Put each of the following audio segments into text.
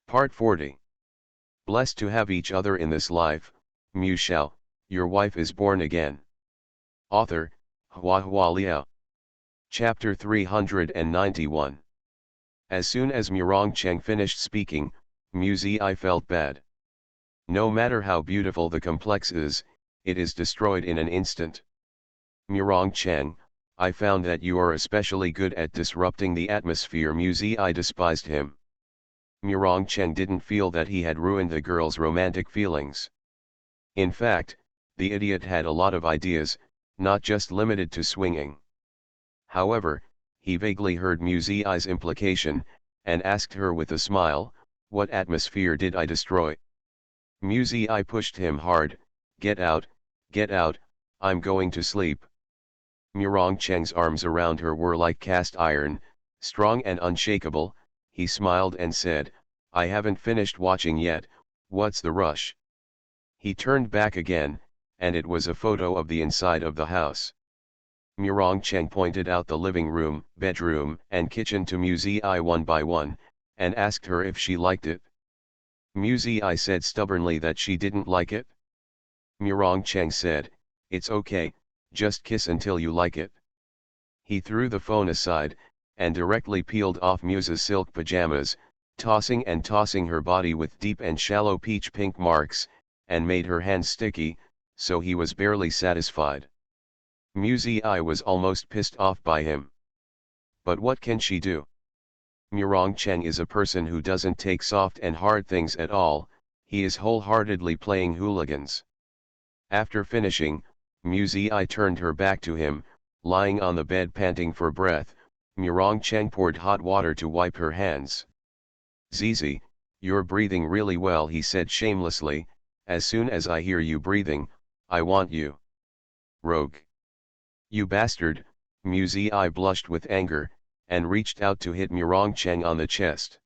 Part 40. Blessed to have each other in this life, Mu Shao, your wife is born again. Author, Hua Hua Liao. Chapter 391. As soon as Murong Cheng finished speaking, Mu Zi felt bad. No matter how beautiful the complex is, it is destroyed in an instant. Murong Cheng, I found that you are especially good at disrupting the atmosphere. Mu Zi despised him. Murong Cheng didn't feel that he had ruined the girl's romantic feelings. In fact, the idiot had a lot of ideas, not just limited to swinging. However, he vaguely heard Mu Zi's implication, and asked her with a smile, "What atmosphere did I destroy?" Mu Zi pushed him hard. Get out, I'm going to sleep." Murong Cheng's arms around her were like cast iron, strong and unshakable. He smiled and said, "I haven't finished watching yet, what's the rush?" He turned back again, and it was a photo of the inside of the house. Murong Cheng pointed out the living room, bedroom, and kitchen to Mu Zi one by one, and asked her if she liked it. Mu Zi said stubbornly that she didn't like it. Murong Cheng said, "It's okay, just kiss until you like it." He threw the phone aside, and directly peeled off Muse's silk pajamas, tossing and tossing her body with deep and shallow peach pink marks, and made her hands sticky, so he was barely satisfied. Mu Zi was almost pissed off by him. But what can she do? Murong Cheng is a person who doesn't take soft and hard things at all, he is wholeheartedly playing hooligans. After finishing, Mu Zi turned her back to him, lying on the bed panting for breath. Murong Cheng poured hot water to wipe her hands. "Zizi, you're breathing really well," he said shamelessly. "As soon as I hear you breathing, I want you." "Rogue. You bastard." Mu Zi blushed with anger, and reached out to hit Murong Cheng on the chest.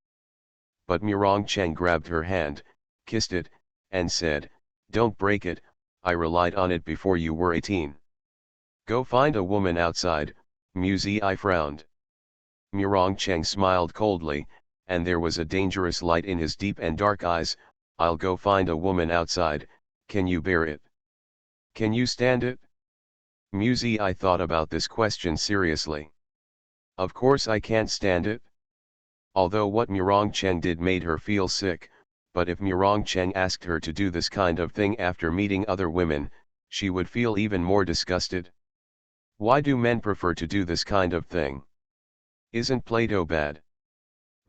But Murong Cheng grabbed her hand, kissed it, and said, "Don't break it, I relied on it before you were 18. Go find a woman outside." Mu Zi frowned. Murong Cheng smiled coldly, and there was a dangerous light in his deep and dark eyes. "I'll go find a woman outside, can you bear it? Can you stand it?" Mu Zi thought about this question seriously. "Of course I can't stand it." Although what Murong Cheng did made her feel sick, but if Murong Cheng asked her to do this kind of thing after meeting other women, she would feel even more disgusted. Why do men prefer to do this kind of thing? Isn't Play-Doh bad?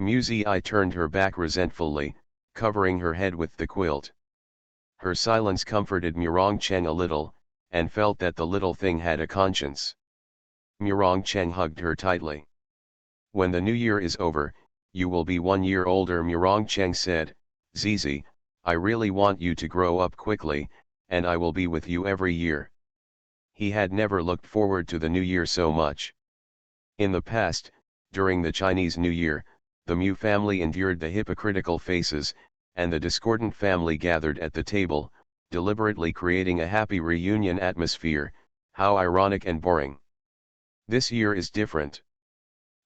Mu Zi turned her back resentfully, covering her head with the quilt. Her silence comforted Murong Cheng a little, and felt that the little thing had a conscience. Murong Cheng hugged her tightly. "When the new year is over, you will be 1 year older," Murong Cheng said. "Zizi, I really want you to grow up quickly, and I will be with you every year." He had never looked forward to the new year so much. In the past, during the Chinese New Year, the Mu family endured the hypocritical faces, and the discordant family gathered at the table, deliberately creating a happy reunion atmosphere. How ironic and boring. This year is different.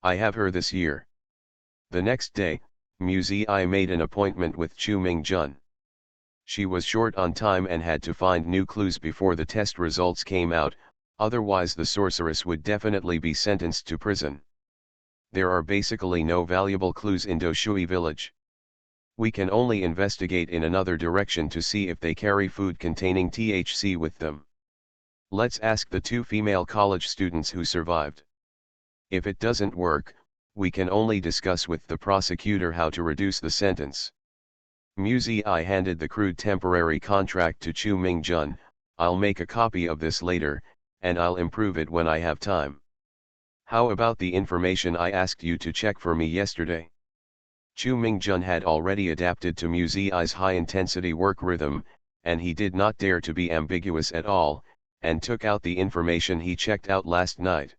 I have her this year. The next day, Mu Zi made an appointment with Chu Mingjun. She was short on time and had to find new clues before the test results came out, otherwise the sorceress would definitely be sentenced to prison. There are basically no valuable clues in Doshui village. We can only investigate in another direction to see if they carry food containing THC with them. Let's ask the 2 female college students who survived. If it doesn't work, we can only discuss with the prosecutor how to reduce the sentence. Mu Zi handed the crude temporary contract to Chu Mingjun. "I'll make a copy of this later, and I'll improve it when I have time. How about the information I asked you to check for me yesterday?" Chu Mingjun had already adapted to Mu Zi's high-intensity work rhythm, and he did not dare to be ambiguous at all, and took out the information he checked out last night.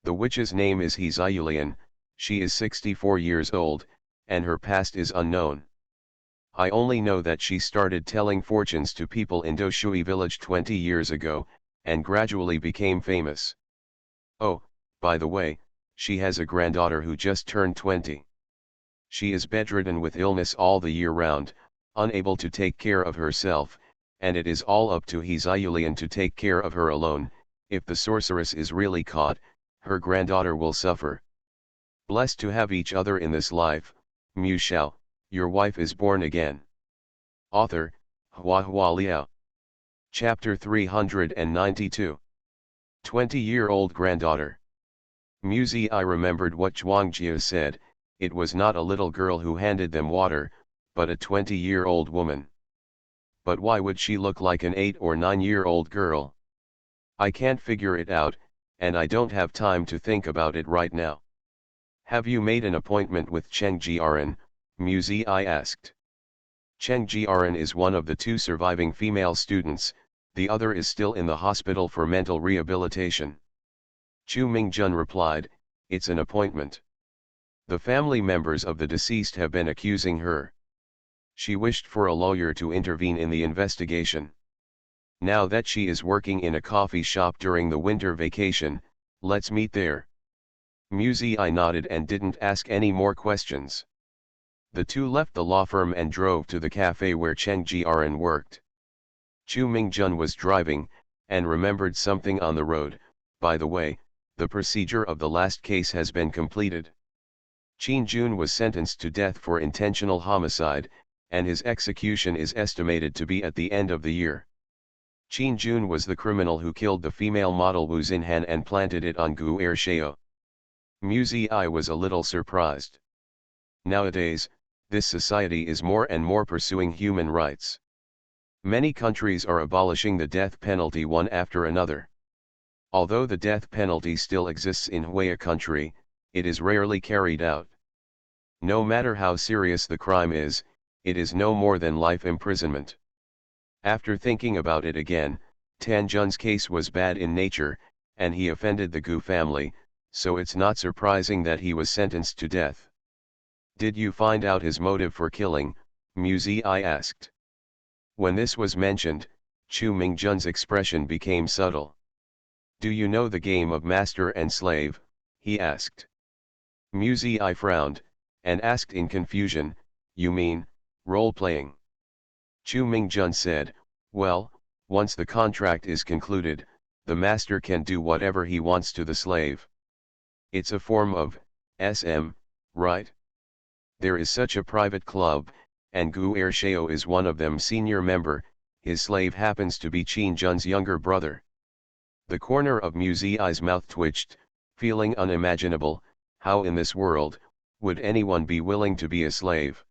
"The witch's name is He Ziyulian, she is 64 years old, and her past is unknown. I only know that she started telling fortunes to people in Doshui village 20 years ago, and gradually became famous. Oh, by the way, she has a granddaughter who just turned 20. She is bedridden with illness all the year round, unable to take care of herself, and it is all up to his Iulian to take care of her alone. If the sorceress is really caught, her granddaughter will suffer. Blessed to have each other in this life, Mu Shao, your wife is born again. Author, Hua Liao. Chapter 392. 20-year-old granddaughter. Muzi I remembered what Zhuangjie said, it was not a little girl who handed them water, but a 20-year-old woman. But why would she look like an 8 or 9-year-old girl? I can't figure it out, and I don't have time to think about it right now. Have you made an appointment with Cheng Jiaran? Muzi I asked. Cheng Jiaran is one of the 2 surviving female students, the other is still in the hospital for mental rehabilitation. Chu Mingjun replied, it's an appointment. The family members of the deceased have been accusing her. She wished for a lawyer to intervene in the investigation. Now that she is working in a coffee shop during the winter vacation, let's meet there. Muzi I nodded and didn't ask any more questions. The 2 left the law firm and drove to the cafe where Cheng Jiaran worked. Chu Mingjun was driving, and remembered something on the road. By the way, the procedure of the last case has been completed. Qin Jun was sentenced to death for intentional homicide, and his execution is estimated to be at the end of the year. Qin Jun was the criminal who killed the female model Wu Xinhan and planted it on Gu Er Shao. Muzi I was a little surprised. Nowadays, this society is more and more pursuing human rights. Many countries are abolishing the death penalty one after another. Although the death penalty still exists in Hue country, it is rarely carried out. No matter how serious the crime is, it is no more than life imprisonment. After thinking about it again, Tan Jun's case was bad in nature, and he offended the Gu family, so it's not surprising that he was sentenced to death. Did you find out his motive for killing? Muzi I asked. When this was mentioned, Chu Mingjun's expression became subtle. Do you know the game of master and slave? He asked. Muzi I frowned, and asked in confusion, you mean, role-playing? Chu Mingjun said, well, once the contract is concluded, the master can do whatever he wants to the slave. It's a form of SM, right? There is such a private club, and Gu Er Shao is one of them senior member, his slave happens to be Qin Jun's younger brother. The corner of Muzi I's mouth twitched, feeling unimaginable. How in this world, would anyone be willing to be a slave?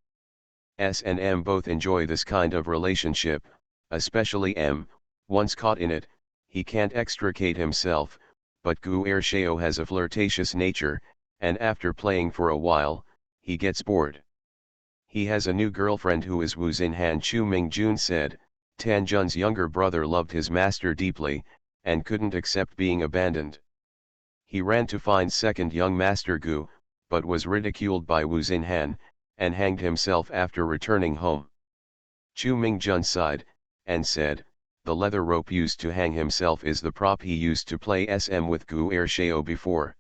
S and M both enjoy this kind of relationship, especially M, once caught in it, he can't extricate himself, but Gu Er Shao has a flirtatious nature, and after playing for a while, he gets bored. He has a new girlfriend who is Wu Xinhan. Chu Mingjun said, Tan Jun's younger brother loved his master deeply, and couldn't accept being abandoned. He ran to find second young master Gu, but was ridiculed by Wu Xinhan, and hanged himself after returning home. Chu Mingjun sighed, and said, the leather rope used to hang himself is the prop he used to play SM with Gu Er Shao before.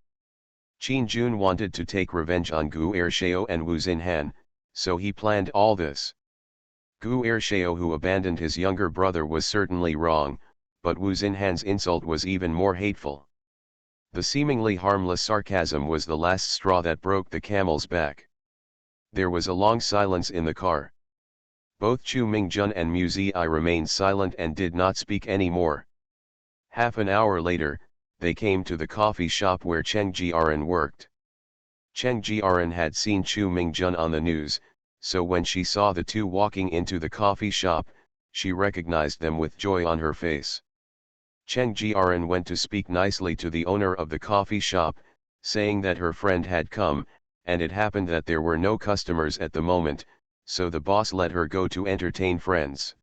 Qin Jun wanted to take revenge on Gu Er Shao and Wu Xinhan, so he planned all this. Gu Er Shao who abandoned his younger brother was certainly wrong, but Wu Xinhan's insult was even more hateful. The seemingly harmless sarcasm was the last straw that broke the camel's back. There was a long silence in the car. Both Chu Mingjun and Muzi I remained silent and did not speak any more. Half an hour later, they came to the coffee shop where Cheng Jiaran worked. Cheng Jiaran had seen Chu Mingjun on the news, so when she saw the 2 walking into the coffee shop, she recognized them with joy on her face. Cheng Jiaran went to speak nicely to the owner of the coffee shop, saying that her friend had come, and it happened that there were no customers at the moment, so the boss let her go to entertain friends.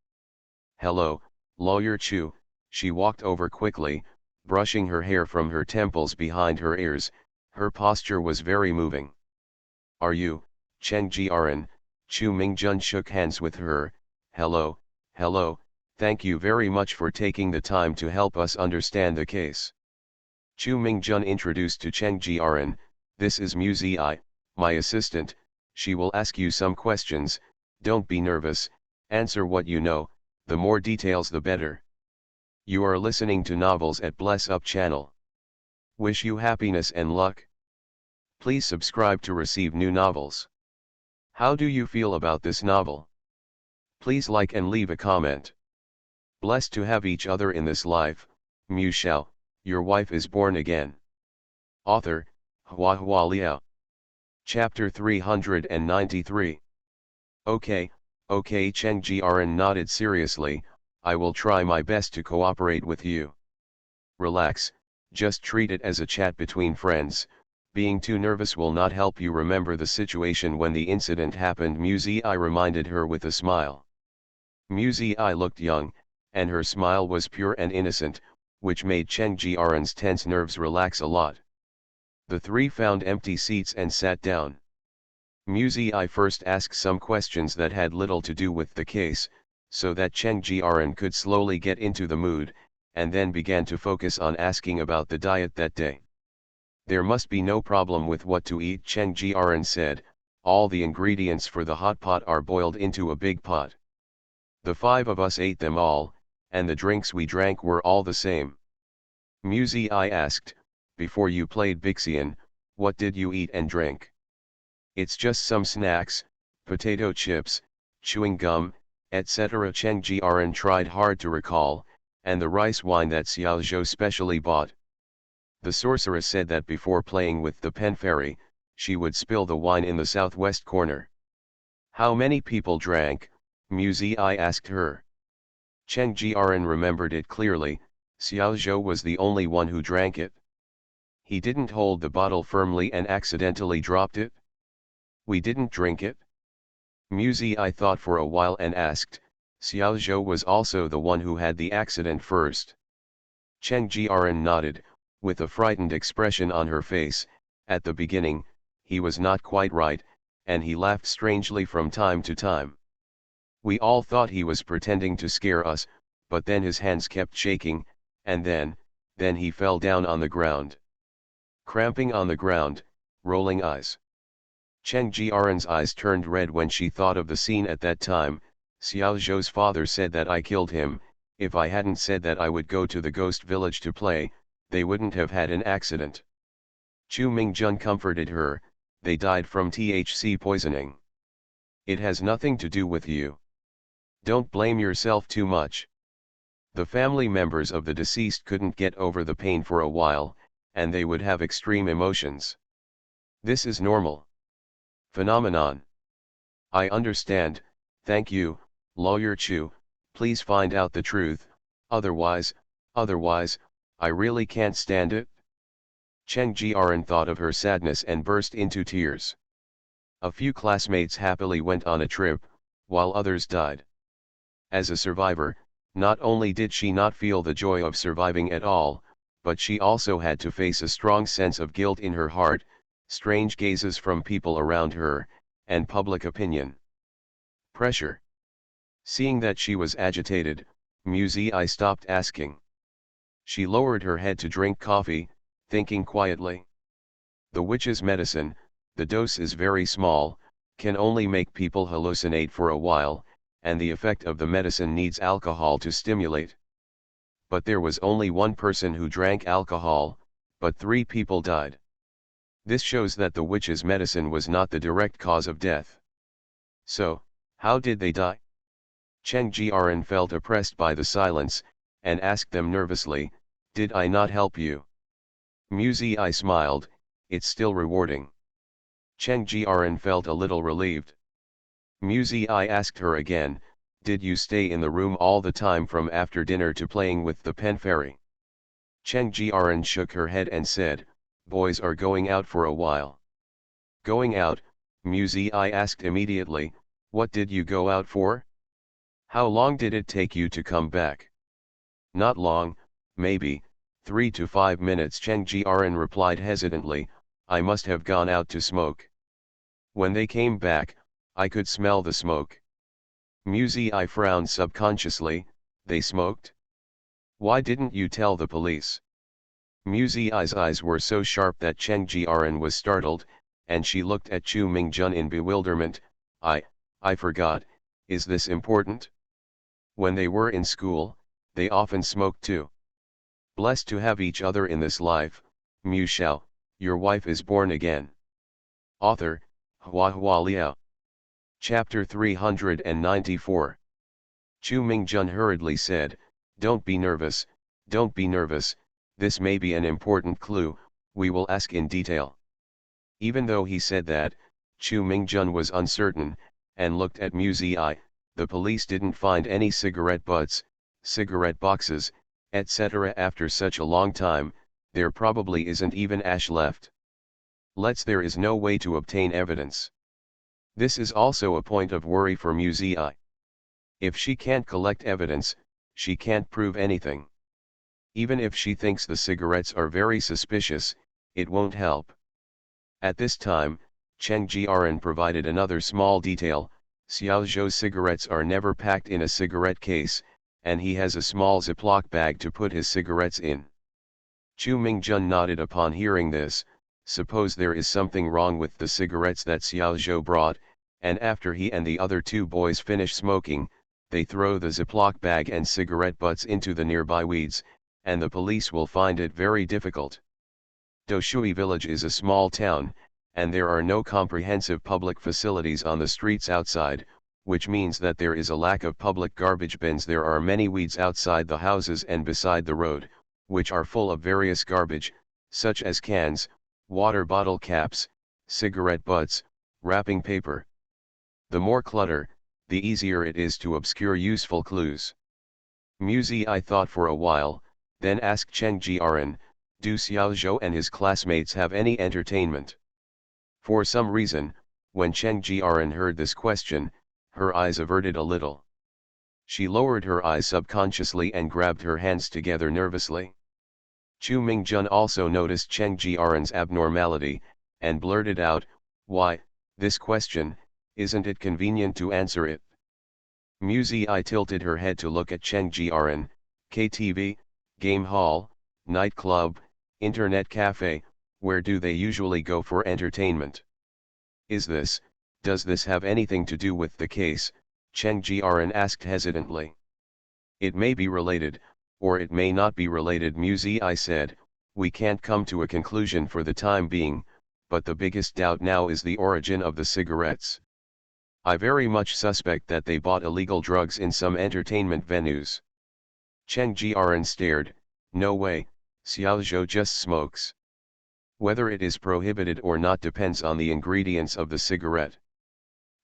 Hello, Lawyer Chu, she walked over quickly, brushing her hair from her temples behind her ears, her posture was very moving. Are you, Cheng Jiaran? Chu Mingjun shook hands with her, hello, hello. Thank you very much for taking the time to help us understand the case. Chu Mingjun introduced to Cheng Jiaran, this is Muzi I, my assistant, She will ask you some questions, don't be nervous, answer what you know, the more details the better. You are listening to Novels at Bless Up channel. Wish you happiness and luck. Please subscribe to receive new novels. How do you feel about this novel? Please like and leave a comment. Blessed to have each other in this life, Shao, your wife is born again. Author, HandsomeMaleLead. Chapter 393. Okay, Cheng Jiren nodded seriously, I will try my best to cooperate with you. Relax, just treat it as a chat between friends, being too nervous will not help you remember the situation when the incident happened, Muzi reminded her with a smile. Muzi looked young, and her smile was pure and innocent, which made Cheng Jiren's tense nerves relax a lot. The three found empty seats and sat down. Muzi first asked some questions that had little to do with the case, so that Cheng Jiren could slowly get into the mood, and then began to focus on asking about the diet that day. There must be no problem with what to eat, Cheng Jiren said, all the ingredients for the hot pot are boiled into a big pot. The five of us ate them all, and the drinks we drank were all the same. Muzi asked, before you played Bixian, what did you eat and drink? It's just some snacks, potato chips, chewing gum, etc. Cheng Jiren tried hard to recall, and the rice wine that Xiao Zhou specially bought. The sorceress said that before playing with the pen fairy, she would spill the wine in the southwest corner. How many people drank? Muzi asked her. Cheng Jiren remembered it clearly, Xiao Zhou was the only one who drank it. He didn't hold the bottle firmly and accidentally dropped it? We didn't drink it? Muzi thought for a while and asked, Xiao Zhou was also the one who had the accident first. Cheng Jiren nodded, with a frightened expression on her face. At the beginning, he was not quite right, and he laughed strangely from time to time. We all thought he was pretending to scare us, but then his hands kept shaking, and then he fell down on the ground. Cramping on the ground, rolling eyes. Cheng Jiren's eyes turned red when she thought of the scene at that time. Xiao Zhou's father said that I killed him. If I hadn't said that I would go to the ghost village to play, they wouldn't have had an accident. Chu Mingjun comforted her, they died from THC poisoning. It has nothing to do with you. Don't blame yourself too much. The family members of the deceased couldn't get over the pain for a while, and they would have extreme emotions. This is normal phenomenon. I understand, thank you, Lawyer Chu, please find out the truth, otherwise, I really can't stand it. Cheng Jiren thought of her sadness and burst into tears. A few classmates happily went on a trip, while others died. As a survivor, not only did she not feel the joy of surviving at all, but she also had to face a strong sense of guilt in her heart, strange gazes from people around her, and public opinion. Pressure. Seeing that she was agitated, Muzi stopped asking. She lowered her head to drink coffee, thinking quietly. The witch's medicine, the dose is very small, can only make people hallucinate for a while, and the effect of the medicine needs alcohol to stimulate. But there was only one person who drank alcohol, but 3 people died. This shows that the witch's medicine was not the direct cause of death. So, how did they die? Cheng Jiren felt oppressed by the silence, and asked them nervously, did I not help you? Muzi smiled, it's still rewarding. Cheng Jiren felt a little relieved. Muzi asked her again, did you stay in the room all the time from after dinner to playing with the pen fairy? Cheng Jiren shook her head and said, boys are going out for a while. Going out? Muzi asked immediately, what did you go out for? How long did it take you to come back? Not long, maybe 3 to 5 minutes, Cheng Jiren replied hesitantly, I must have gone out to smoke. When they came back, I could smell the smoke. Muzi frowned subconsciously, they smoked? Why didn't you tell the police? Muzi's eyes were so sharp that Cheng Jiren was startled, and she looked at Chu Mingjun in bewilderment. I forgot, is this important? When they were in school, they often smoked too. Blessed to have each other in this life, Mu Shao, your wife is born again. Author, Hua Liao. Chapter 394. Chu Mingjun hurriedly said, don't be nervous, this may be an important clue, we will ask in detail. Even though he said that, Chu Mingjun was uncertain, and looked at Mu Zi. The police didn't find any cigarette butts, cigarette boxes, etc. After such a long time, there probably isn't even ash left. There is no way to obtain evidence. This is also a point of worry for Mu Zi. If she can't collect evidence, she can't prove anything. Even if she thinks the cigarettes are very suspicious, it won't help. At this time, Cheng Jiaran provided another small detail. Xiao Zhou's cigarettes are never packed in a cigarette case, and he has a small Ziploc bag to put his cigarettes in. Chu Mingjun nodded upon hearing this. Suppose there is something wrong with the cigarettes that Xiao Zhou brought, and after he and the other two boys finish smoking, they throw the Ziploc bag and cigarette butts into the nearby weeds, and the police will find it very difficult. Doshui village is a small town, and there are no comprehensive public facilities on the streets outside, which means that there is a lack of public garbage bins. There are many weeds outside the houses and beside the road, which are full of various garbage, such as cans, water bottle caps, cigarette butts, wrapping paper. The more clutter, the easier it is to obscure useful clues. Mu Zi thought for a while, then asked Cheng Jiaran, do Xiao Zhou and his classmates have any entertainment? For some reason, when Cheng Jiaran heard this question, her eyes averted a little. She lowered her eyes subconsciously and grabbed her hands together nervously. Chu Mingjun also noticed Cheng Jiaran's abnormality, and blurted out, why, this question, isn't it convenient to answer it? Mu Zi tilted her head to look at Cheng Jiaran. KTV, game hall, nightclub, internet cafe, where do they usually go for entertainment? Does this have anything to do with the case? Cheng Jiaran asked hesitantly. It may be related, or it may not be related, Mu Zi said. We can't come to a conclusion for the time being, but the biggest doubt now is the origin of the cigarettes. I very much suspect that they bought illegal drugs in some entertainment venues. Cheng Jiaran stared. No way, Xiao Zhou just smokes. Whether it is prohibited or not depends on the ingredients of the cigarette.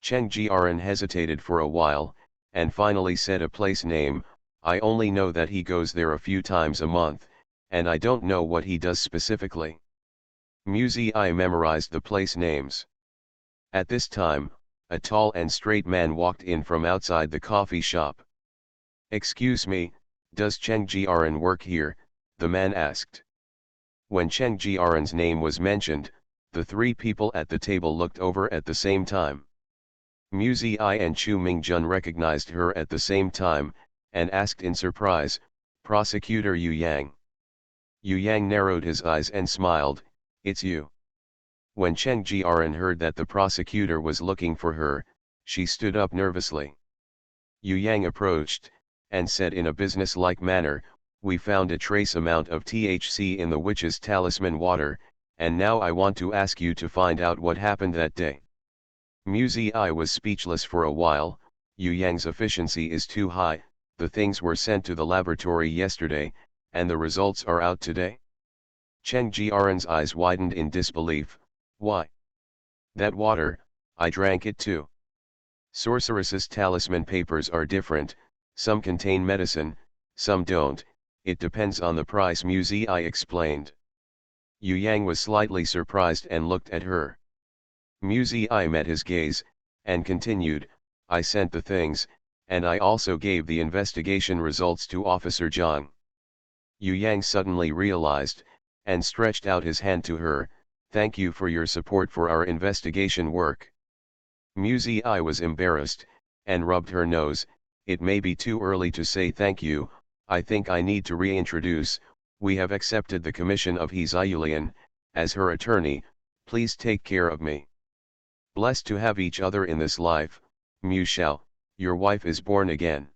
Cheng Jiaran hesitated for a while, and finally said a place name. I only know that he goes there a few times a month, and I don't know what he does specifically. Mu Zi memorized the place names. At this time, a tall and straight man walked in from outside the coffee shop. Excuse me, does Cheng Jiaran work here? The man asked. When Cheng Jiaran's name was mentioned, the three people at the table looked over at the same time. Mu Zi and Chu Mingjun recognized her at the same time, and asked in surprise, Prosecutor Yu Yang. Yu Yang narrowed his eyes and smiled, it's you. When Cheng Jiaran heard that the prosecutor was looking for her, she stood up nervously. Yu Yang approached, and said in a business-like manner, we found a trace amount of THC in the witch's talisman water, and now I want to ask you to find out what happened that day. Mu Zi was speechless for a while. Yu Yang's efficiency is too high. The things were sent to the laboratory yesterday, and the results are out today. Cheng Jiaran's eyes widened in disbelief. Why? That water, I drank it too. Sorceress's talisman papers are different, some contain medicine, some don't, it depends on the price, Mu Zi explained. Yu Yang was slightly surprised and looked at her. Mu Zi met his gaze, and continued, I sent the things, and I also gave the investigation results to Officer Zhang. Yu Yang suddenly realized, and stretched out his hand to her, thank you for your support for our investigation work. Mu Zi was embarrassed, and rubbed her nose. It may be too early to say thank you, I think I need to reintroduce, we have accepted the commission of He Ziyulian, as her attorney. Please take care of me. Blessed to have each other in this life, Shao, your wife is born again.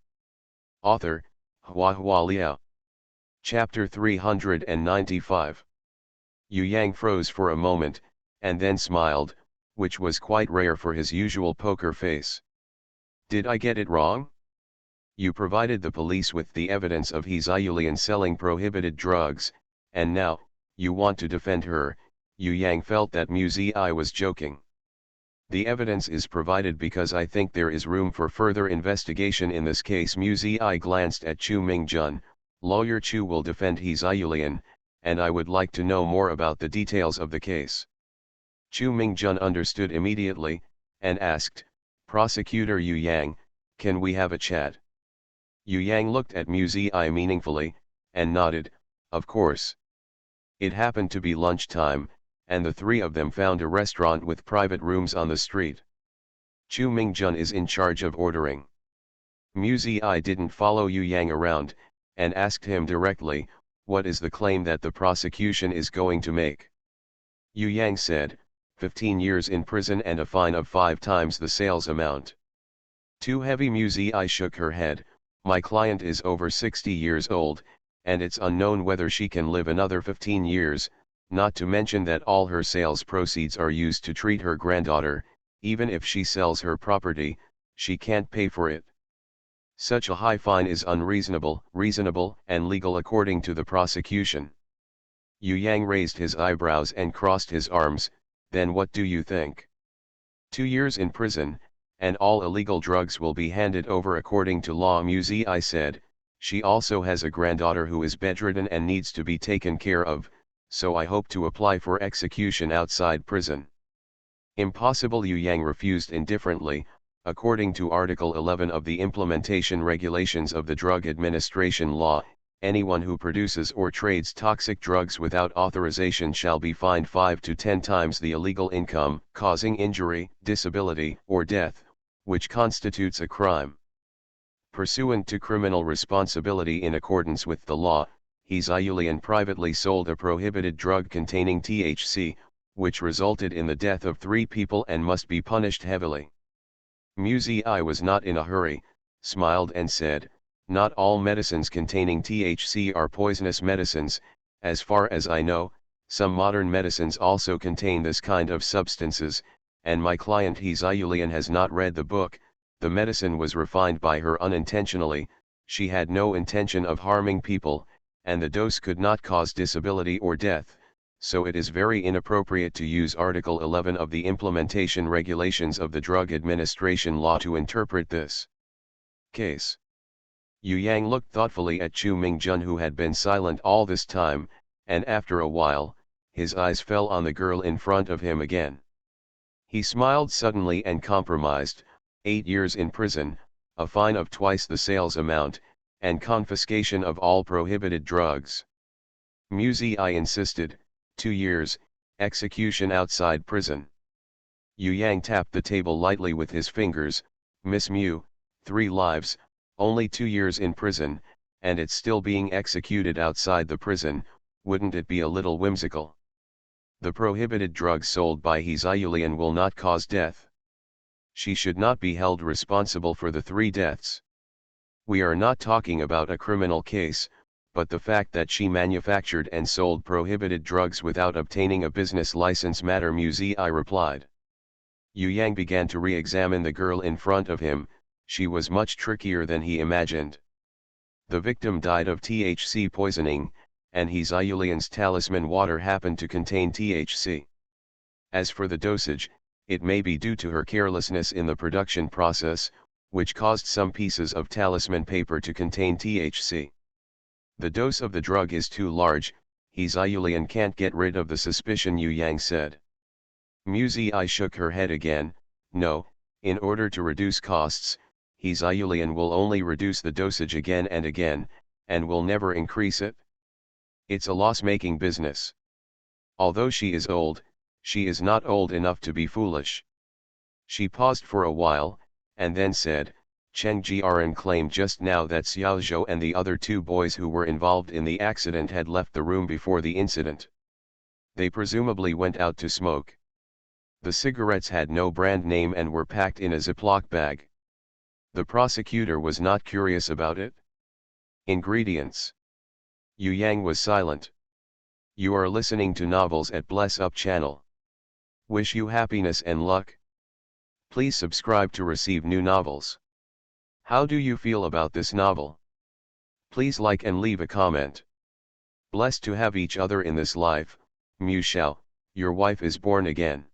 Author, HandsomeMaleLead. Chapter 395. Yu Yang froze for a moment, and then smiled, which was quite rare for his usual poker face. Did I get it wrong? You provided the police with the evidence of HandsomeMaleLead selling prohibited drugs, and now, you want to defend her. Yu Yang felt that Muzi was joking. The evidence is provided because I think there is room for further investigation in this case. Muzi glanced at Chu Mingjun. Lawyer Chu will defend HandsomeMaleLead, and I would like to know more about the details of the case. Chu Mingjun understood immediately, and asked, Prosecutor Yu Yang, can we have a chat? Yu Yang looked at Muzi meaningfully, and nodded, of course. It happened to be lunchtime, and the three of them found a restaurant with private rooms on the street. Chu Mingjun is in charge of ordering. Muzi didn't follow Yu Yang around, and asked him directly, what is the claim that the prosecution is going to make? Yu Yang said, 15 years in prison and a fine of 5 times the sales amount. Too heavy. Muzi shook her head. My client is over 60 years old, and it's unknown whether she can live another 15 years, not to mention that all her sales proceeds are used to treat her granddaughter. Even if she sells her property, she can't pay for it. Such a high fine is unreasonable, reasonable, and legal according to the prosecution. Yu Yang raised his eyebrows and crossed his arms. Then what do you think? 2 years in prison, and all illegal drugs will be handed over according to law. Muzi said, she also has a granddaughter who is bedridden and needs to be taken care of, so I hope to apply for execution outside prison. Impossible. Yu Yang refused indifferently. According to Article 11 of the Implementation Regulations of the Drug Administration Law, anyone who produces or trades toxic drugs without authorization shall be fined 5 to 10 times the illegal income, causing injury, disability, or death, which constitutes a crime. Pursuant to criminal responsibility in accordance with the law, HandsomeMaleLead privately sold a prohibited drug containing THC, which resulted in the death of 3 people and must be punished heavily. Muzi was not in a hurry, smiled and said, not all medicines containing THC are poisonous medicines. As far as I know, some modern medicines also contain this kind of substances, and my client HandsomeMaleLead has not read the book. The medicine was refined by her unintentionally, she had no intention of harming people, and the dose could not cause disability or death, so it is very inappropriate to use Article 11 of the Implementation Regulations of the Drug Administration Law to interpret this case. Yu Yang looked thoughtfully at Chu Mingjun, who had been silent all this time, and after a while, his eyes fell on the girl in front of him again. He smiled suddenly and compromised, 8 years in prison, a fine of twice the sales amount, and confiscation of all prohibited drugs. Muzi insisted, 2 years, execution outside prison. Yu Yang tapped the table lightly with his fingers. Miss Mu, 3 lives, only 2 years in prison, and it's still being executed outside the prison. Wouldn't it be a little whimsical? The prohibited drugs sold by HandsomeMaleLead will not cause death. She should not be held responsible for the 3 deaths. We are not talking about a criminal case, but the fact that she manufactured and sold prohibited drugs without obtaining a business license matter. Muzi replied. Yu Yang began to re-examine the girl in front of him. She was much trickier than he imagined. The victim died of THC poisoning, and HandsomeMaleLead's talisman water happened to contain THC. As for the dosage, it may be due to her carelessness in the production process, which caused some pieces of talisman paper to contain THC. The dose of the drug is too large. HandsomeMaleLead can't get rid of the suspicion, Yu Yang said. Muzi shook her head again. No, in order to reduce costs, HandsomeMaleLead will only reduce the dosage again and again, and will never increase it. It's a loss-making business. Although she is old, she is not old enough to be foolish. She paused for a while, and then said, Cheng Jiaran claimed just now that Xiao Zhou and the other 2 boys who were involved in the accident had left the room before the incident. They presumably went out to smoke. The cigarettes had no brand name and were packed in a Ziploc bag. The prosecutor was not curious about it. Ingredients. Yu Yang was silent. You are listening to Novels at Bless Up channel. Wish you happiness and luck. Please subscribe to receive new novels. How do you feel about this novel? Please like and leave a comment. Blessed to have each other in this life, Shao, your wife is born again.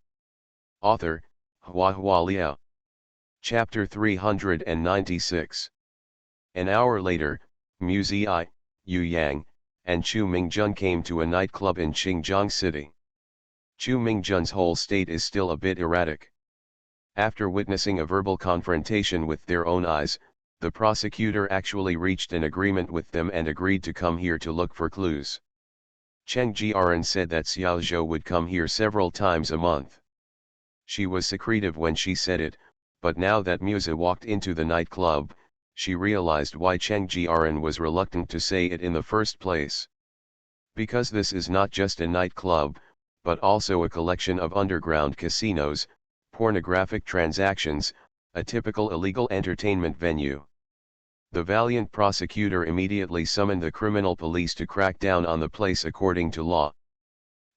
Author, HandsomeMaleLead. Chapter 396. An hour later, Zi, Yu Yang, and Chu Mingjun came to a nightclub in Xinjiang City. Chu Mingjun's whole state is still a bit erratic. After witnessing a verbal confrontation with their own eyes, the prosecutor actually reached an agreement with them and agreed to come here to look for clues. Cheng Jiaran said that Xiao Zhou would come here several times a month. She was secretive when she said it, but now that Musa walked into the nightclub, she realized why Cheng Jiaran was reluctant to say it in the first place. Because this is not just a nightclub, but also a collection of underground casinos, pornographic transactions, a typical illegal entertainment venue. The valiant prosecutor immediately summoned the criminal police to crack down on the place according to law.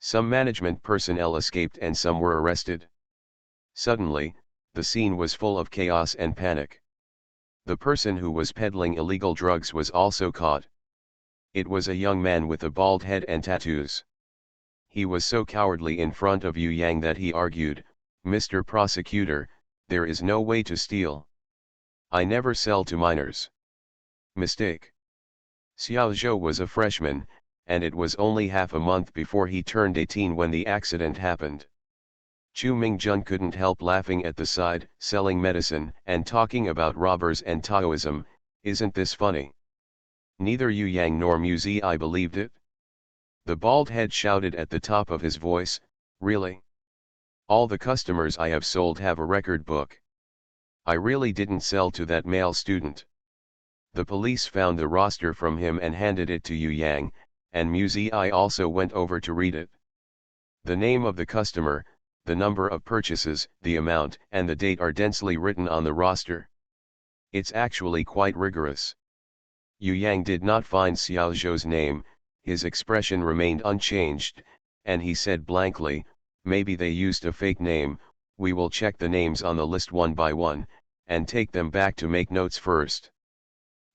Some management personnel escaped and some were arrested. Suddenly, the scene was full of chaos and panic. The person who was peddling illegal drugs was also caught. It was a young man with a bald head and tattoos. He was so cowardly in front of Yu Yang that he argued, "Mr. Prosecutor, there is no way to steal. I never sell to minors." Mistake. Xiao Zhou was a freshman, and it was only half a month before he turned 18 when the accident happened. Chu Mingjun couldn't help laughing at the side, selling medicine, and talking about robbers and Taoism. Isn't this funny? Neither Yu Yang nor Muzi believed it. The bald head shouted at the top of his voice, "Really? All the customers I have sold have a record book. I really didn't sell to that male student." The police found the roster from him and handed it to Yu Yang, and Muzi also went over to read it. The name of the customer, the number of purchases, the amount, and the date are densely written on the roster. It's actually quite rigorous. Yu Yang did not find Xiao Zhou's name, his expression remained unchanged, and he said blankly, "Maybe they used a fake name. We will check the names on the list one by one, and take them back to make notes first."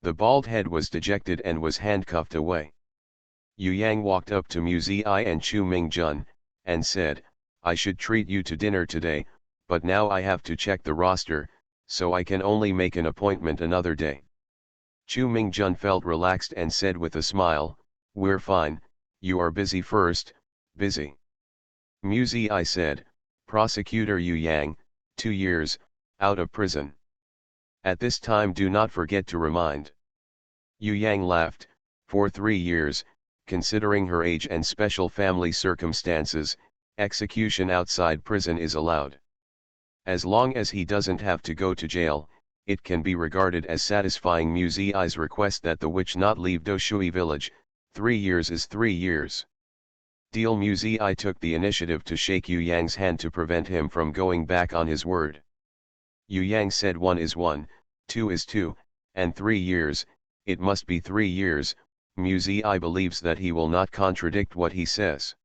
The bald head was dejected and was handcuffed away. Yu Yang walked up to Muzi and Chu Mingjun, and said, "I should treat you to dinner today, but now I have to check the roster, so I can only make an appointment another day." Chu Mingjun felt relaxed and said with a smile, "We're fine, you are busy first, busy." Muzi said, "Prosecutor Yu Yang, 2 years, out of prison. At this time do not forget to remind." Yu Yang laughed, "For 3 years, considering her age and special family circumstances, execution outside prison is allowed. As long as he doesn't have to go to jail, it can be regarded as satisfying Muzi's request that the witch not leave Doshui village. 3 years is 3 years. Deal." Muzi took the initiative to shake Yu Yang's hand to prevent him from going back on his word. Yu Yang said 1 is 1, 2 is 2, and 3 years, it must be 3 years. Muzi believes that he will not contradict what he says.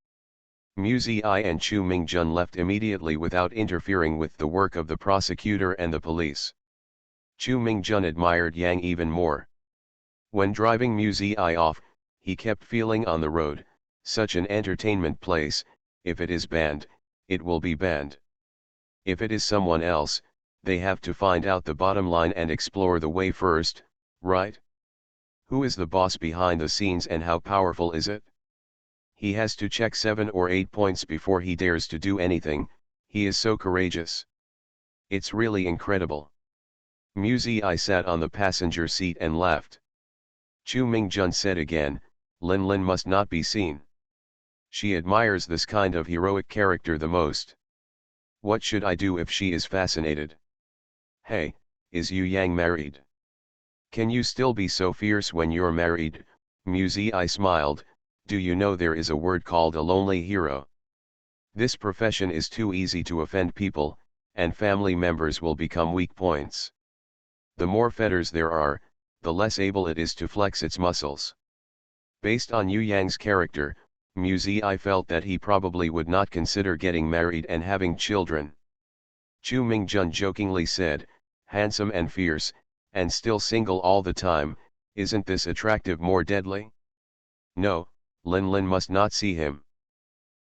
Muzi and Chu Mingjun left immediately without interfering with the work of the prosecutor and the police. Chu Mingjun admired Yang even more. When driving Muzi off, he kept feeling on the road, such an entertainment place, if it is banned, it will be banned. If it is someone else, they have to find out the bottom line and explore the way first, right? Who is the boss behind the scenes and how powerful is it? He has to check 7 or 8 points before he dares to do anything. He is so courageous. It's really incredible. Muzi sat on the passenger seat and laughed. Chu Mingjun said again, "Lin Lin must not be seen. She admires this kind of heroic character the most. What should I do if she is fascinated? Hey, is Yu Yang married? Can you still be so fierce when you're married?" Muzi smiled, "Do you know there is a word called a lonely hero? This profession is too easy to offend people, and family members will become weak points. The more fetters there are, the less able it is to flex its muscles. Based on Yu Yang's character, Muzi felt that he probably would not consider getting married and having children. Chu Mingjun jokingly said, "Handsome and fierce, and still single all the time, isn't this attractive more deadly?" No, Lin Lin must not see him.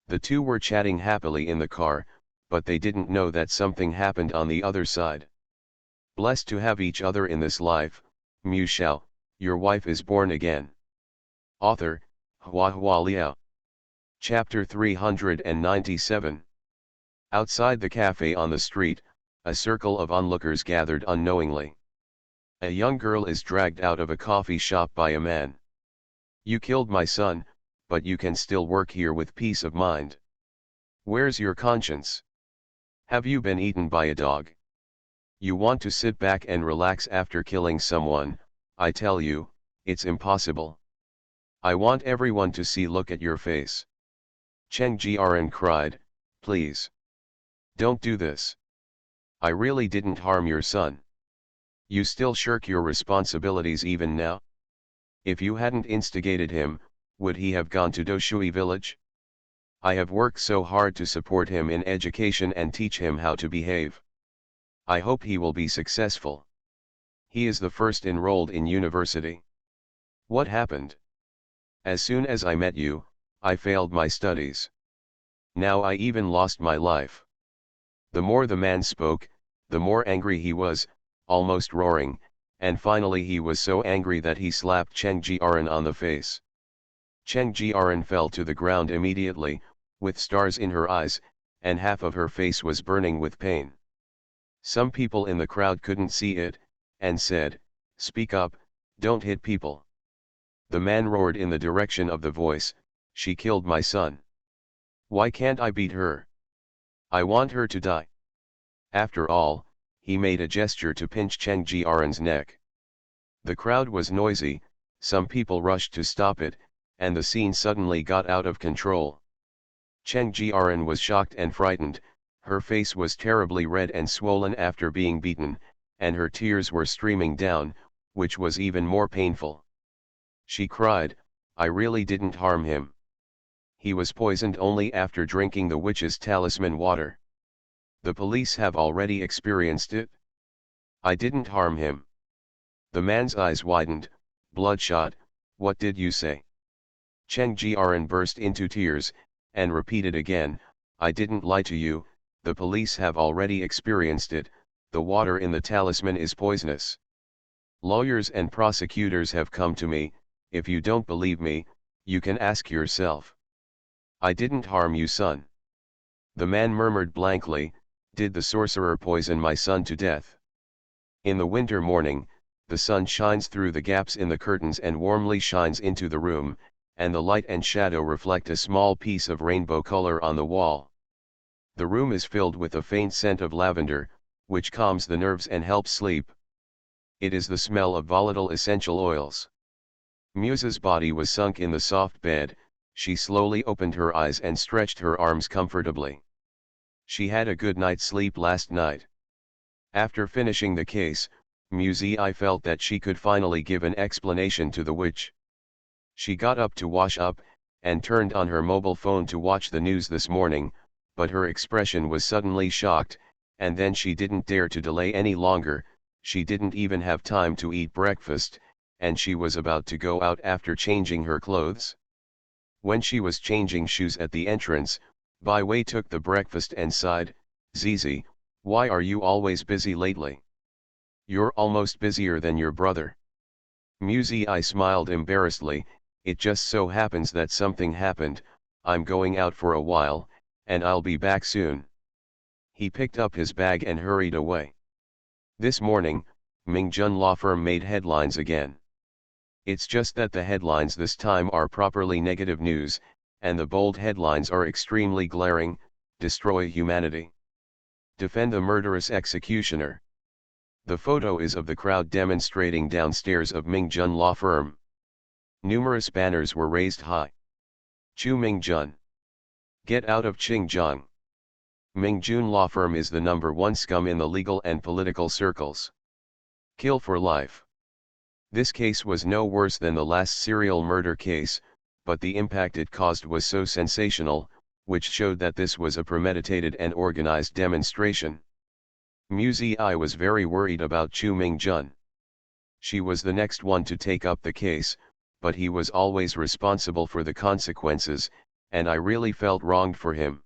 The two were chatting happily in the car, but they didn't know that something happened on the other side. Blessed to have each other in this life, Mu Shao, your wife is born again. Author, Hua Liao. Chapter 397. Outside the cafe on the street, a circle of onlookers gathered unknowingly. A young girl is dragged out of a coffee shop by a man. "You killed my son, but you can still work here with peace of mind. Where's your conscience? Have you been eaten by a dog? You want to sit back and relax after killing someone? I tell you, it's impossible. I want everyone to see. Look at your face." Cheng Jiaran cried, "Please. Don't do this. I really didn't harm your son. You still shirk your responsibilities even now? If you hadn't instigated him, would he have gone to Doshui village? I have worked so hard to support him in education and teach him how to behave. I hope he will be successful. He is the first enrolled in university. What happened? As soon as I met you, I failed my studies. Now I even lost my life." The more the man spoke, the more angry he was, almost roaring, and finally he was so angry that he slapped Cheng Jiaran on the face. Cheng Jiaran fell to the ground immediately, with stars in her eyes, and half of her face was burning with pain. Some people in the crowd couldn't see it, and said, "Speak up, don't hit people." The man roared in the direction of the voice, "She killed my son. Why can't I beat her? I want her to die." After all, he made a gesture to pinch Cheng Jiaran's neck. The crowd was noisy, some people rushed to stop it, and the scene suddenly got out of control. Cheng Jiaran was shocked and frightened, her face was terribly red and swollen after being beaten, and her tears were streaming down, which was even more painful. She cried, "I really didn't harm him. He was poisoned only after drinking the witch's talisman water. The police have already experienced it. I didn't harm him." The man's eyes widened, bloodshot. "What did you say?" Cheng Jiaran burst into tears, and repeated again, "I didn't lie to you, the police have already experienced it, the water in the talisman is poisonous. Lawyers and prosecutors have come to me, if you don't believe me, you can ask yourself. I didn't harm you, son." The man murmured blankly, "Did the sorcerer poison my son to death?" In the winter morning, the sun shines through the gaps in the curtains and warmly shines into the room, and the light and shadow reflect a small piece of rainbow color on the wall. The room is filled with a faint scent of lavender, which calms the nerves and helps sleep. It is the smell of volatile essential oils. Muse's body was sunk in the soft bed, she slowly opened her eyes and stretched her arms comfortably. She had a good night's sleep last night. After finishing the case, Muse felt that she could finally give an explanation to the witch. She got up to wash up, and turned on her mobile phone to watch the news this morning, but her expression was suddenly shocked, and then she didn't dare to delay any longer. She didn't even have time to eat breakfast, and she was about to go out after changing her clothes. When she was changing shoes at the entrance, Bai Wei took the breakfast and sighed, "Zizi, why are you always busy lately? You're almost busier than your brother." Muse smiled embarrassedly, "It just so happens that something happened, I'm going out for a while, and I'll be back soon." He picked up his bag and hurried away. This morning, Mingjun Law Firm made headlines again. It's just that the headlines this time are properly negative news, and the bold headlines are extremely glaring: "Destroy humanity. Defend the murderous executioner." The photo is of the crowd demonstrating downstairs of Mingjun Law Firm. Numerous banners were raised high. "Chu Mingjun. Get out of Xinjiang. Ming Jun law firm is the #1 scum in the legal and political circles. Kill for life. This case was no worse than the last serial murder case, but the impact it caused was so sensational, which showed that this was a premeditated and organized demonstration. Muzi was very worried about Chu Ming-jun. She was the next one to take up the case, but he was always responsible for the consequences, and I really felt wronged for him.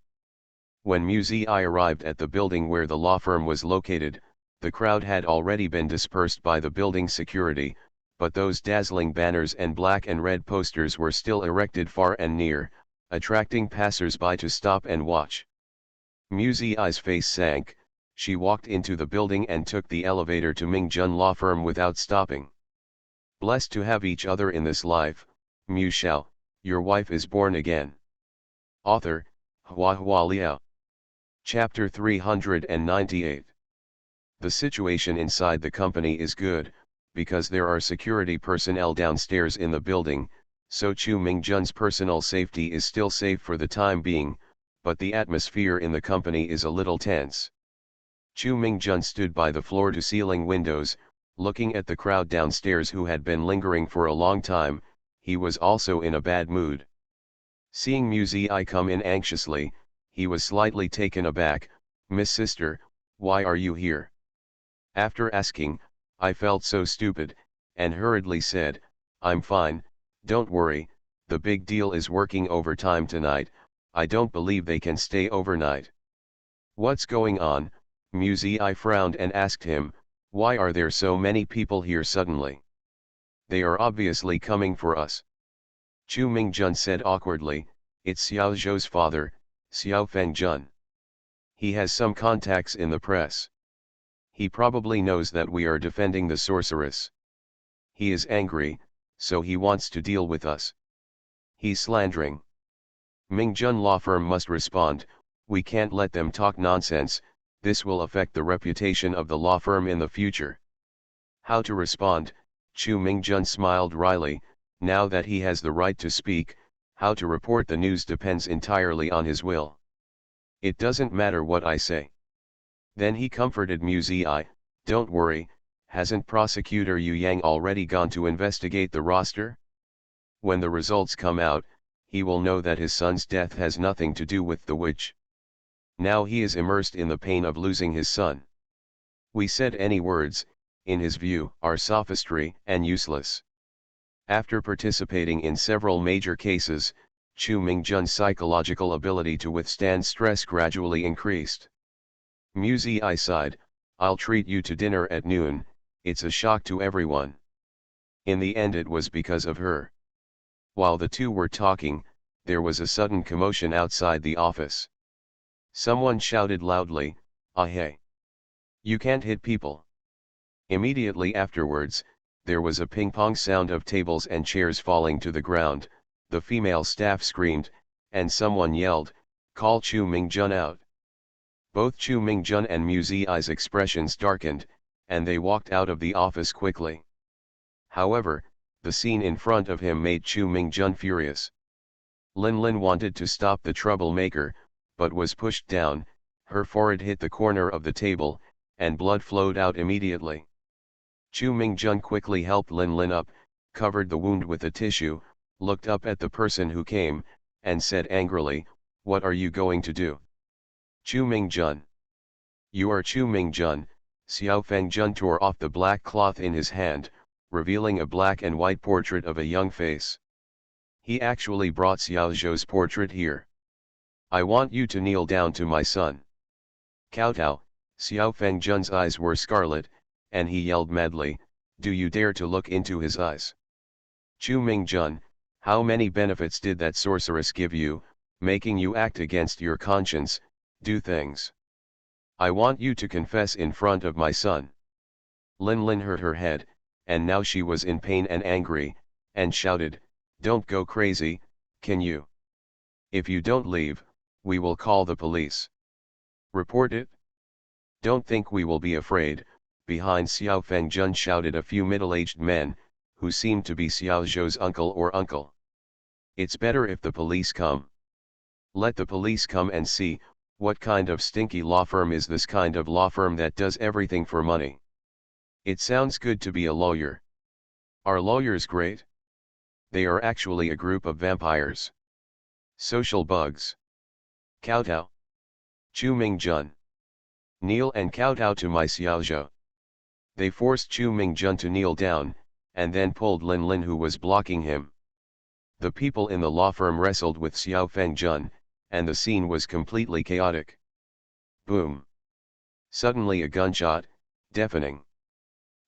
When Muzi arrived at the building where the law firm was located, the crowd had already been dispersed by the building security, but those dazzling banners and black and red posters were still erected far and near, attracting passers-by to stop and watch. Muzi's face sank. She walked into the building and took the elevator to Ming-jun law firm without stopping. Blessed to have each other in this life, Mu Shao, your wife is born again. Author, Hua Liao. Chapter 398. The situation inside the company is good, because there are security personnel downstairs in the building, so Chu Ming-jun's personal safety is still safe for the time being, but the atmosphere in the company is a little tense. Chu Ming-jun stood by the floor-to-ceiling windows, looking at the crowd downstairs who had been lingering for a long time. He was also in a bad mood. Seeing Muzi come in anxiously, he was slightly taken aback. "Miss Sister, why are you here?" After asking, I felt so stupid, and hurriedly said, "I'm fine, don't worry, the big deal is working overtime tonight. I don't believe they can stay overnight." "What's going on?" Muzi frowned and asked him, "Why are there so many people here suddenly?" "They are obviously coming for us." Chu Ming-jun said awkwardly, "It's Xiao Zhou's father, Xiao Feng-jun. He has some contacts in the press. He probably knows that we are defending the sorceress. He is angry, so he wants to deal with us. He's slandering. Ming-jun law firm must respond. We can't let them talk nonsense. This will affect the reputation of the law firm in the future." How to respond? Chu Ming-jun smiled wryly. Now that he has the right to speak, how to report the news depends entirely on his will. "It doesn't matter what I say." Then he comforted Muzi. "Don't worry, hasn't Prosecutor Yu Yang already gone to investigate the roster? When the results come out, he will know that his son's death has nothing to do with the witch. Now he is immersed in the pain of losing his son. We said any words, in his view, are sophistry and useless." After participating in several major cases, Chu Ming-jun's psychological ability to withstand stress gradually increased. Muzi sighed, "I'll treat you to dinner at noon. It's a shock to everyone." In the end it was because of her. While the two were talking, there was a sudden commotion outside the office. Someone shouted loudly, "Ah hey! You can't hit people." Immediately afterwards, there was a ping-pong sound of tables and chairs falling to the ground. The female staff screamed, and someone yelled, "Call Chu Ming-jun out." Both Chu Ming-jun and Muzi's expressions darkened, and they walked out of the office quickly. However, the scene in front of him made Chu Ming-jun furious. Lin Lin wanted to stop the troublemaker, but was pushed down. Her forehead hit the corner of the table, and blood flowed out immediately. Chu Ming-jun quickly helped Lin Lin up, covered the wound with a tissue, looked up at the person who came, and said angrily, "What are you going to do?" "Chu Ming-jun. You are Chu Ming-jun." Xiao Feng-jun tore off the black cloth in his hand, revealing a black and white portrait of a young face. "He actually brought Xiao Zhou's portrait here. I want you to kneel down to my son." "Kowtow." Xiao Feng-jun's eyes were scarlet, and he yelled madly, "Do you dare to look into his eyes? Chu Ming-jun, how many benefits did that sorceress give you, making you act against your conscience, do things? I want you to confess in front of my son." Lin Lin hurt her head, and now she was in pain and angry, and shouted, "Don't go crazy, can you? If you don't leave, we will call the police." "Report it?" "Don't think we will be afraid." Behind Xiao Feng-jun shouted a few middle-aged men, who seemed to be Xiao Zhou's uncle or uncle. "It's better if the police come." "Let the police come and see, What kind of stinky law firm is this kind of law firm that does everything for money? It sounds good to be a lawyer. Are lawyers great? They are actually a group of vampires. Social bugs. Kowtow. Chu Mingjun. Kneel and kowtow to my Xiaozhou. They forced Chu Mingjun to kneel down, and then pulled Lin Lin who was blocking him. The people in the law firm wrestled with Xiao Fengjun, and the scene was completely chaotic. Boom. Suddenly a gunshot, deafening.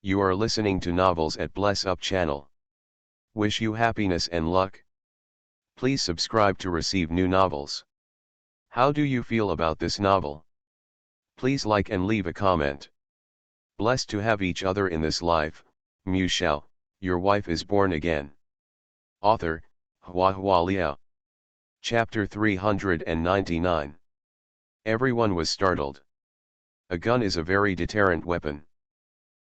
You are listening to novels at Bless Up channel. Wish you happiness and luck. Please subscribe to receive new novels. How do you feel about this novel? Please like and leave a comment. Blessed to have each other in this life, Shao, your wife is born again. Author, HhandsomeMaleLead. Chapter 399. Everyone was startled. A gun is a very deterrent weapon.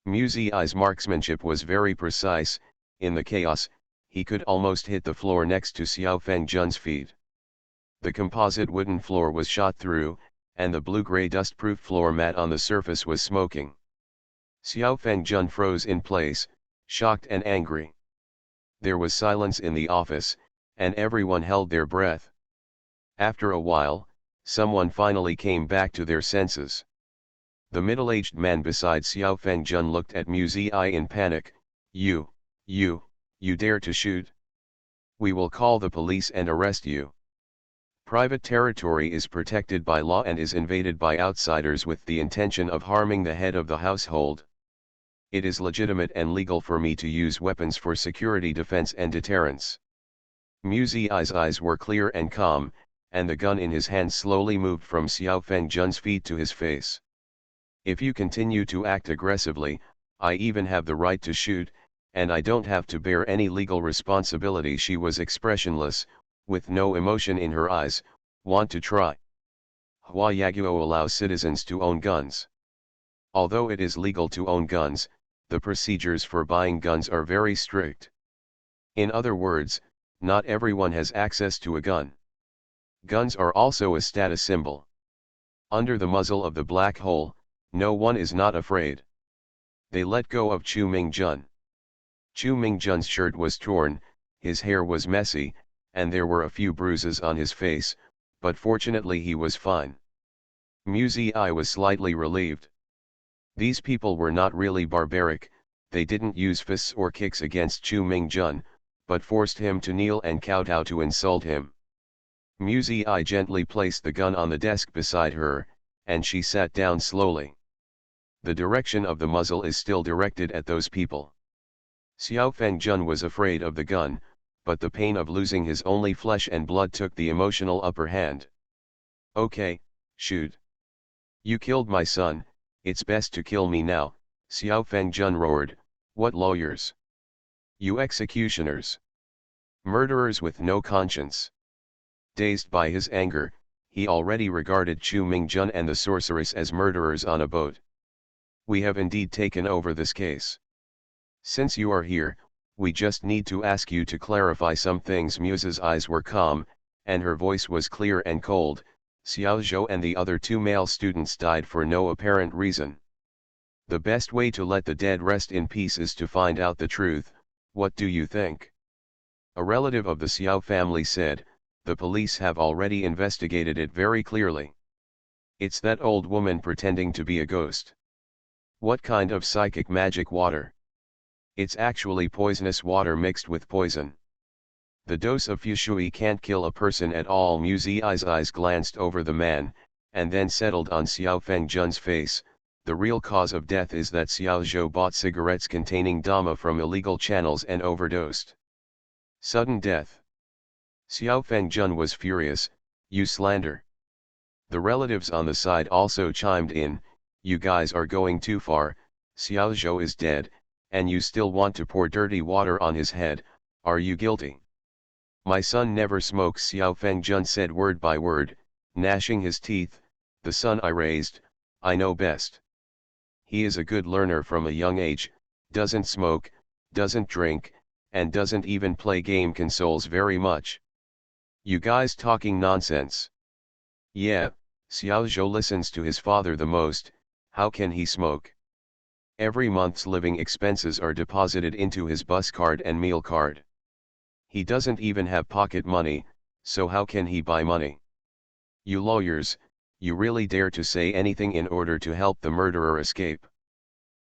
Zi's marksmanship was very precise. In the chaos, he could almost hit the floor next to Xiao Fengjun's feet. The composite wooden floor was shot through, and the blue-gray dust-proof floor mat on the surface was smoking. Xiao Fengjun froze in place, shocked and angry. There was silence in the office, and everyone held their breath. After a while, someone finally came back to their senses. The middle-aged man beside Xiao Fengjun looked at Zi in panic. You dare to shoot? We will call the police and arrest you. Private territory is protected by law and is invaded by outsiders with the intention of harming the head of the household. It is legitimate and legal for me to use weapons for security, defense and deterrence. Zi's eyes were clear and calm, and the gun in his hand slowly moved from Xiao Fengjun's feet to his face. If you continue to act aggressively, I even have the right to shoot, and I don't have to bear any legal responsibility. She was expressionless, with no emotion in her eyes. Want to try? Hua Yaguo allows citizens to own guns. Although it is legal to own guns, the procedures for buying guns are very strict. In other words, not everyone has access to a gun. Guns are also a status symbol. Under the muzzle of the black hole, no one is not afraid. They let go of Chu Mingjun. Chu Mingjun's shirt was torn, his hair was messy, and there were a few bruises on his face, but fortunately he was fine. Zi was slightly relieved. These people were not really barbaric. They didn't use fists or kicks against Chu Mingjun, but forced him to kneel and kowtow to insult him. Zi gently placed the gun on the desk beside her, and she sat down slowly. The direction of the muzzle is still directed at those people. Xiao Fengjun was afraid of the gun, but the pain of losing his only flesh and blood took the emotional upper hand. Okay, shoot. You killed my son, it's best to kill me now, Xiao Fengjun roared. What lawyers? You executioners. Murderers with no conscience. Dazed by his anger, he already regarded Chu Mingjun and the sorceress as murderers on a boat. We have indeed taken over this case. Since you are here, we just need to ask you to clarify some things. Muse's eyes were calm, and her voice was clear and cold. Xiao Zhou and the other two male students died for no apparent reason. The best way to let the dead rest in peace is to find out the truth. What do you think? A relative of the Xiao family said, the police have already investigated it very clearly. It's that old woman pretending to be a ghost. What kind of psychic magic water? It's actually poisonous water mixed with poison. The dose of fushui can't kill a person at all. Zi's eyes glanced over the man, and then settled on Xiao Fengjun's face. The real cause of death is that Xiao Zhou bought cigarettes containing Dama from illegal channels and overdosed. Sudden death. Xiao Fengjun was furious. You slander. The relatives on the side also chimed in. You guys are going too far. Xiao Zhou is dead, and you still want to pour dirty water on his head. Are you guilty? My son never smokes, Xiao Fengjun said word by word, gnashing his teeth. The son I raised, I know best. He is a good learner from a young age, doesn't smoke, doesn't drink, and doesn't even play game consoles very much. You guys talking nonsense. Yeah, Xiao Zhou listens to his father the most. How can he smoke? Every month's living expenses are deposited into his bus card and meal card. He doesn't even have pocket money, so how can he buy money? You lawyers, you really dare to say anything in order to help the murderer escape?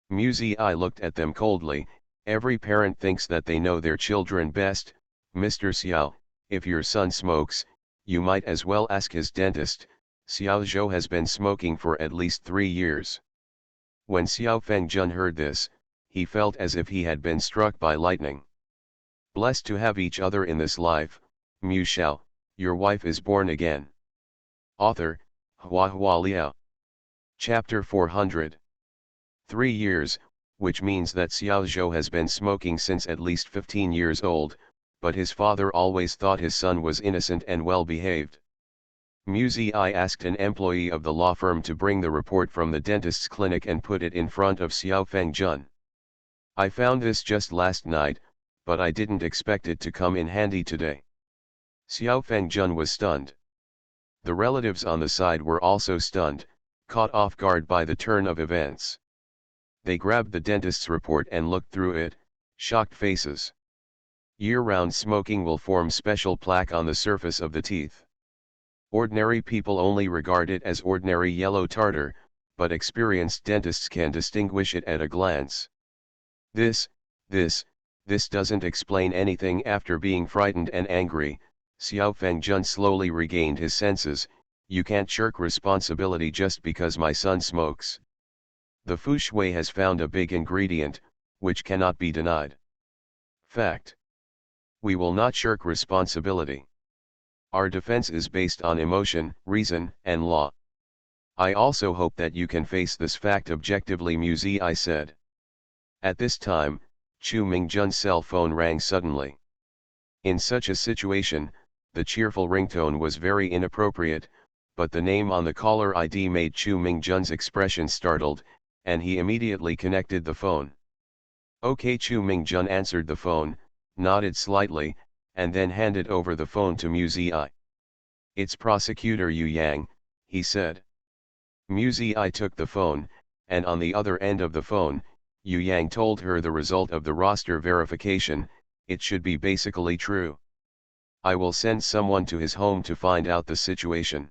Mu Ziyi looked at them coldly. Every parent thinks that they know their children best. Mr. Xiao, if your son smokes, you might as well ask his dentist. Xiao Zhou has been smoking for at least 3 years. When Xiao Fengjun heard this, he felt as if he had been struck by lightning. Blessed to have each other in this life, Mu Shao, your wife is born again. Author, Hua Liao. Chapter 400. 3 years, which means that Xiao Zhou has been smoking since at least 15 years old, but his father always thought his son was innocent and well behaved. Mu Ziyi asked an employee of the law firm to bring the report from the dentist's clinic and put it in front of Xiao Fengjun. I found this just last night, but I didn't expect it to come in handy today. Xiao Fengjun was stunned. The relatives on the side were also stunned, caught off guard by the turn of events. They grabbed the dentist's report and looked through it, shocked faces. Year-round smoking will form special plaque on the surface of the teeth. Ordinary people only regard it as ordinary yellow tartar, but experienced dentists can distinguish it at a glance. This doesn't explain anything. After being frightened and angry, Xiao Fengjun slowly regained his senses. You can't shirk responsibility just because my son smokes. The feng shui has found a big ingredient, which cannot be denied. Fact. We will not shirk responsibility. Our defense is based on emotion, reason, and law. I also hope that you can face this fact objectively, Mu Ziyi said. At this time, Chu Mingjun's cell phone rang suddenly. In such a situation, the cheerful ringtone was very inappropriate, but the name on the caller ID made Chu Mingjun's expression startled, and he immediately connected the phone. Okay, Chu Mingjun answered the phone, nodded slightly, and then handed over the phone to Mu Ziyi. It's Prosecutor Yu Yang, he said. Mu Ziyi took the phone, and on the other end of the phone, Yu Yang told her the result of the roster verification. It should be basically true. I will send someone to his home to find out the situation.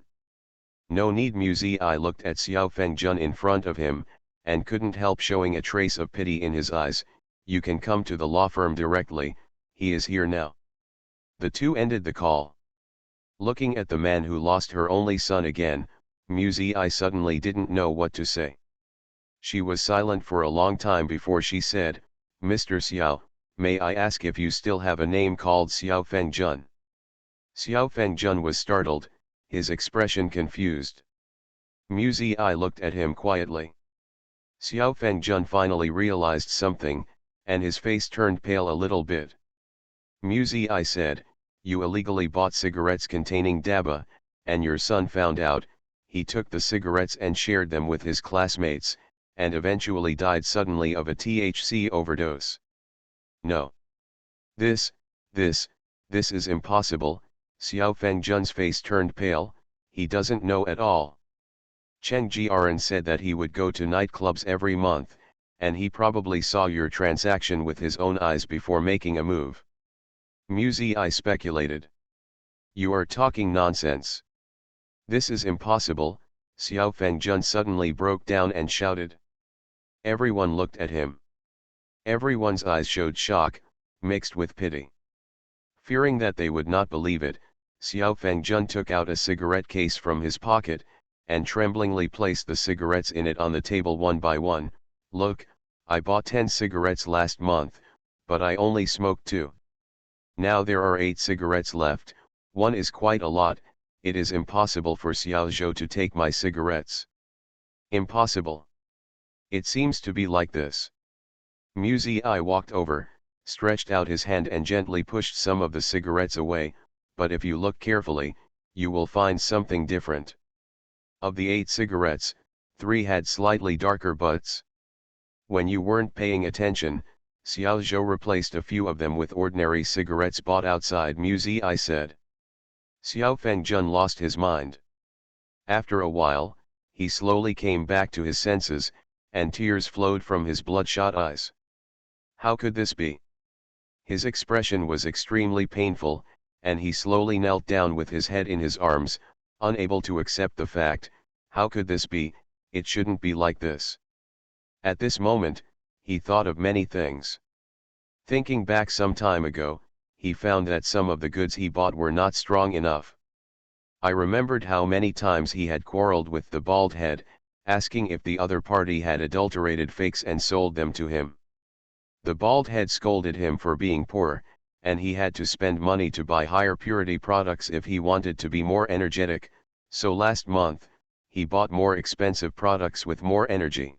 No need. Mu Ziyi looked at Xiao Fengjun in front of him, and couldn't help showing a trace of pity in his eyes. You can come to the law firm directly, he is here now. The two ended the call. Looking at the man who lost her only son again, Mu Ziyi suddenly didn't know what to say. She was silent for a long time before she said, Mr. Xiao, may I ask if you still have a name called Xiao Fengjun? Xiao Fengjun was startled, his expression confused. Mu Ziyi looked at him quietly. Xiao Fengjun finally realized something, and his face turned pale a little bit. Mu Ziyi said, you illegally bought cigarettes containing daba, and your son found out. He took the cigarettes and shared them with his classmates, and eventually died suddenly of a THC overdose. No. This is impossible. Xiao Fengjun's face turned pale. He doesn't know at all. Cheng Jiaran said that he would go to nightclubs every month, and he probably saw your transaction with his own eyes before making a move. Mu Ziyi speculated. You are talking nonsense. This is impossible. Xiao Fengjun suddenly broke down and shouted. Everyone looked at him. Everyone's eyes showed shock, mixed with pity. Fearing that they would not believe it, Xiao Fengjun took out a cigarette case from his pocket, and tremblingly placed the cigarettes in it on the table one by one. Look, I bought 10 cigarettes last month, but I only smoked 2. Now there are 8 cigarettes left. 1 is quite a lot. It is impossible for Xiao Zhou to take my cigarettes. Impossible. It seems to be like this. Mu Ziyi walked over, stretched out his hand and gently pushed some of the cigarettes away, but if you look carefully, you will find something different. Of the 8 cigarettes, 3 had slightly darker butts. When you weren't paying attention, Xiao Zhou replaced a few of them with ordinary cigarettes bought outside, Mu Ziyi said. Xiao Fengjun lost his mind. After a while, he slowly came back to his senses, and tears flowed from his bloodshot eyes. How could this be? His expression was extremely painful, and he slowly knelt down with his head in his arms, unable to accept the fact. How could this be? It shouldn't be like this. At this moment, he thought of many things. Thinking back some time ago, he found that some of the goods he bought were not strong enough. I remembered how many times he had quarreled with the bald head, asking if the other party had adulterated fakes and sold them to him. The bald head scolded him for being poor, and he had to spend money to buy higher purity products if he wanted to be more energetic, so last month, he bought more expensive products with more energy.